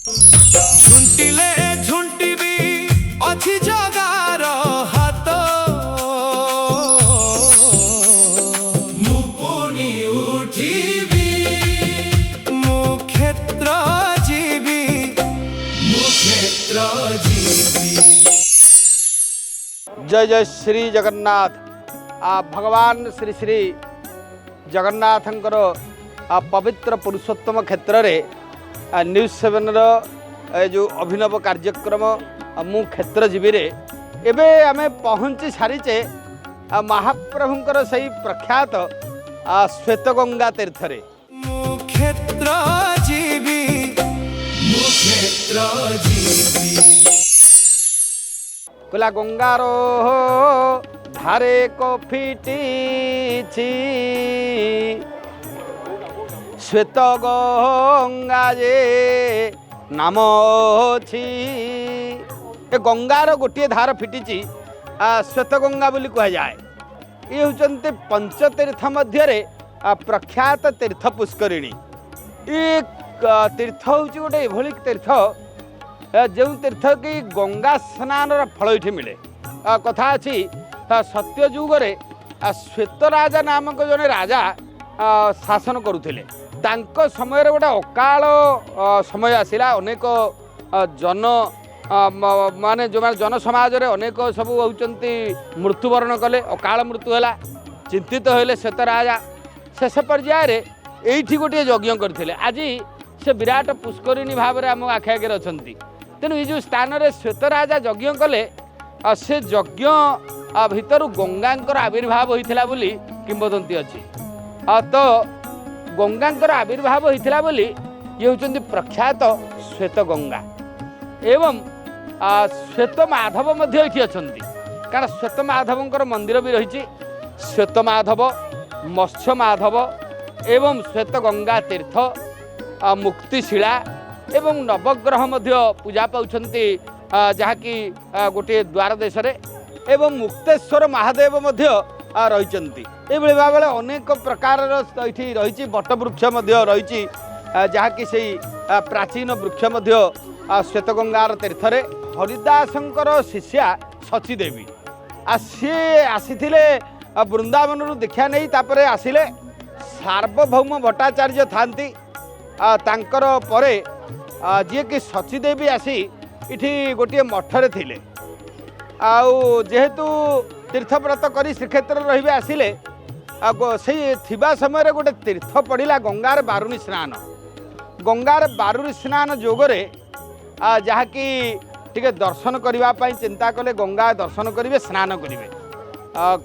ঝুন্টিলে ঝুন্টিবি অছি জগার হাত মু পুনি উঠিবি মু ক্ষেত্র জীবি মু ক্ষেত্র জীবি। जय जय श्री जगन्नाथ। भगवान श्री श्री जगन्नाथंकर पवित्र पुरुषोत्तम क्षेत्र रे न्यूज 7 जो अभिनव कार्यक्रम मु क्षेत्र जीवी रे एबे आमे पहुँची सारीचे महाप्रभुंकर सही प्रख्यात श्वेतगंगा तीर्थ रे। मु क्षेत्र जीवी मु क्षेत्र जीवी। कहला गंगार धारे को फिटी श्वेत गंगा जे नाम अछि। ए गंगार गोटे धार फिटी श्वेत गंगा बोली कह जाए। ये होचंते पंचतीर्थ मध्य प्रख्यात तीर्थ पुष्करिणी। ये तीर्थ हूँ गोटे एभली तीर्थ जो तीर्थ कि गंगा स्नान फल ये मिले। कथा अच्छी सत्य जुगरे श्वेतराजा नामक जड़े राजा शासन करुले। समय गोटे अकाल समय आसला अनेक जन माने जो जन समाज रे अनेक सब होती मृत्युवरण कले अकाल मृत्यु है। चिंतित होले श्वेतराजा शेष पर्यायर ये गोटे यज्ञ करते। आज से विराट पुष्करिणी भाव में आम आखि आगे अच्छा। तेणु ये जो स्थान रे श्वेतराजा यज्ञ कले से यज्ञ भितर गंगांकर आविर्भाव होता बोली किंवदंती अच्छी। तो गंगांकर आविर्भाव होता बोली ये होचंती प्रख्यात श्वेत गंगा एवं श्वेत माधव मध्य ये अच्छा। कारण श्वेत माधवंकर मंदिर भी रही। श्वेत माधव मत्स्य माधव एवं श्वेत गंगा तीर्थ मुक्तिशिला एवं नवग्रह मध्य पूजा पाउछंती जहाँकि गोटे द्वार देश रे एवं मुक्तेश्वर महादेव मध्य रही। ये भाव अनेक प्रकार रही बटवृक्ष रही जहाँकि से प्राचीन वृक्ष मध्य श्वेतगंगार तीर्थ रे हरिदासंकर शिष्या सची देवी सी आसी वृंदावन देखा नहीं तापरे आसिले सार्वभौम भट्टाचार्य थांती तांकर परे जी कि सचीदेवी आसी इठी गोटे मठरे थिले। जेहेतु तीर्थव्रत करी श्रीक्षेत्र रही आसिले से थिबा समय गोटे तीर्थ पड़ा गंगार बारुणी स्नान। गंगार बारुणी स्नान जोगरे जहाँकि टिके दर्शन करने चिंता कले गंगा दर्शन करेंगे स्नान करेंगे।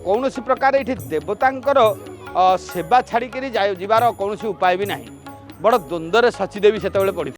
कौन प्रकार ये देवतांकर सेवा छाड़ी जीवार कौन उपाय भी ना। बड़ द्वंद्व सचीदेवी से पड़ी।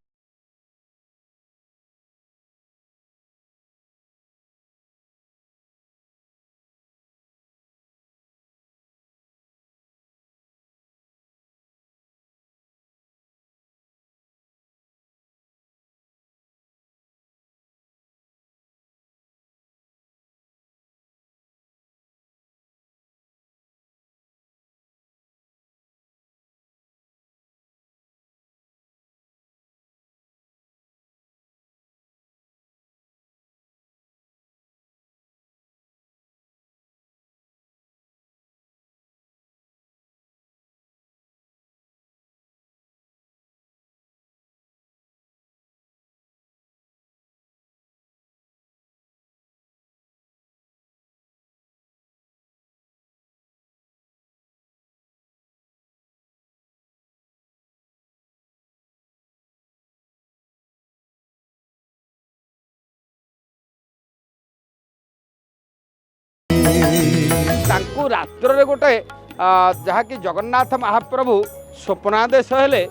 रात्र गोटे जहाँकि जगन्नाथ महाप्रभु स्वप्नादेश हेले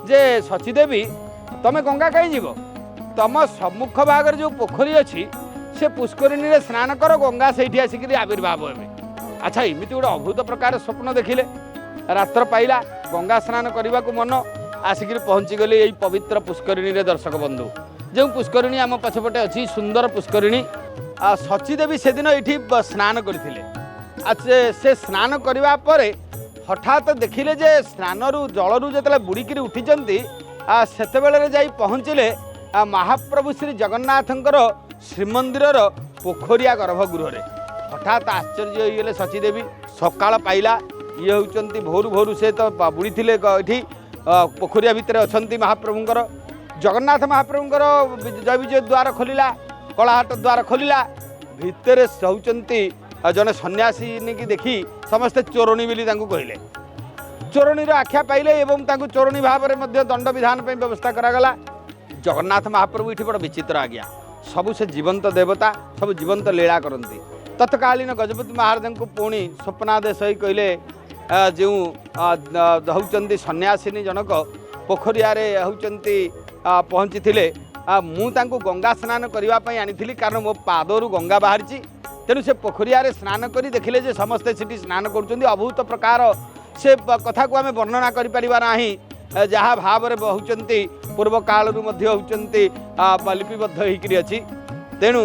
जे सचीदेवी तमें गंगा कहीं जीव तुम सम्मुख भाग जो पोखरी अच्छी से पुष्करिणी रे स्नान कर गंगा से आसिक आविर्भाव हे। अच्छा एमती गोटे अभूत प्रकार स्वप्न देखिले रात्र पाइला गंगा स्नान करने को मन आसिक पहुँची गले यही पवित्र पुष्करिणी रे। दर्शक बंधु जो पुष्करिणी आम पछपटे अच्छी सुंदर पुष्करिणी सचीदेवी से दिन ये स्नान करते। से स्नान करने पर हठात देखिले जे स्नान जलू जो बुड़िकी उठी से पहुँचले महाप्रभु श्री जगन्नाथंकर श्रीमंदिर पोखरिया गर्भगृह हठात आश्चर्य होगले शचीदेवी सकाळ पाइला ये होती भोर भोर से तो बुड़ी थे ये पोखरिया भितर अच्छा महाप्रभुंर जगन्नाथ महाप्रभुंर जय विजय द्वार खोलिला कलाहाट द्वार खोलिला भितर होती जड़े सन्यासी की देखी समस्ते चोरणी बोली कहले चोरणीर आख्या पाइले एवं चोरणी भाव में दंड विधान व्यवस्था करागला जगन्नाथ महाप्रभु ये बड़ विचित्र आज्ञा सबु से जीवंत देवता सब जीवंत लीला करती तत्कालीन गजपति महाराज को पुणी स्वप्नादेश ही कहले जो होती सन्यासिनी जनक पोखरिया होती पहुँची थे मुझे गंगा स्नान करने आनी कारण मो पादर गंगा बाहरी तेणु से पोखरिया स्नान कर देखिले जे समस्ते सीटी स्नान कर अभूत प्रकार से कथा को आम वर्णना करें जहाँ भाव होती पूर्व कालू होती लिपिबद्ध होकर अच्छी तेणु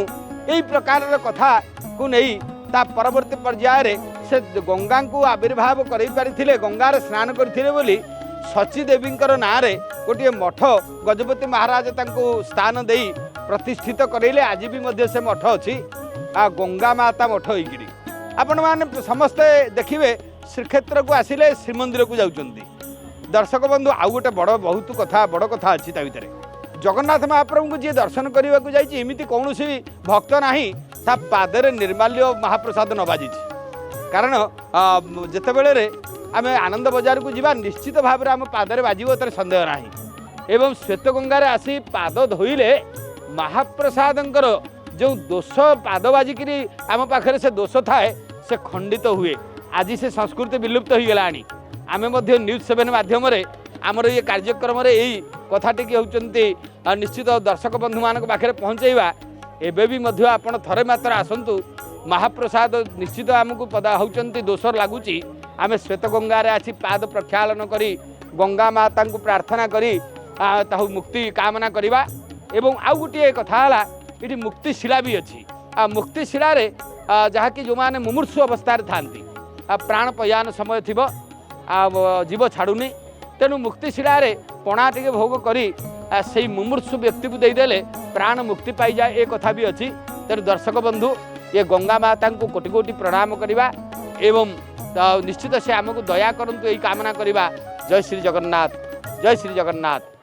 यही प्रकार कथा को नहीं ता परवर्ती पर्याय से गंगा को आविर्भाव कर गंगार स्नान करते बोली शचीदेवी ना गोटे मठ गजपति महाराज स्थान दे प्रतिष्ठित करेले आज भी से मठ अच्छी गंगा माता मठ होकर आपण मैंने समस्ते देखिए श्रीक्षेत्र को आसिले श्रीमंदिर को जाऊँच दर्शक बंधु आउ गोटे बड़ कथा अच्छी भितर जगन्नाथ महाप्रभु को जी दर्शन करने को जामती कौन भी भक्त ना ता पादरे निर्माल्य महाप्रसाद न बाजी कारण जितेबले आम आनंद बजार को जीवा निश्चित भाव में आम पादरे बाजो तर सन्देह ना एवं श्वेत गंगार आसी पाद धोइले महाप्रसादंकर जो दोष पाद बाजिक आम पाखे से दोष थाए से खंडित हुए आज से संस्कृति विलुप्त हो गला आम न्यूज 7 माध्यम आमर ये कार्यक्रम यही कथाटी होती निश्चित दर्शक बंधु मान पाखे पहुँचेवा एबे भी आपण थरे मात्र आसतु महाप्रसाद निश्चित आमको पदा होती दोष लगुच आम श्वेत गंगार आसी पाद प्रक्षालन करी गंगा माता को प्रार्थना करी मुक्ति कामना करवा एवं आउ गोटे कथा ये मुक्तिशिला भी अच्छी मुक्तिशिला जहाँकि जो मैंने मुमूर्षु अवस्था था प्राण पयान समय थी जीव छाड़ूनी तेणु मुक्तिशिला पणा टे भोग करी से मुमूर्षु व्यक्ति को देदेले प्राण मुक्ति पाई जाए एक कथा भी अच्छी तेणु दर्शक बंधु ये गंगा माता को कोटि कोटि प्रणाम करवा एवं निश्चित से आमको दया करंतु यही कामना करवा। जय श्री जगन्नाथ जय श्री जगन्नाथ।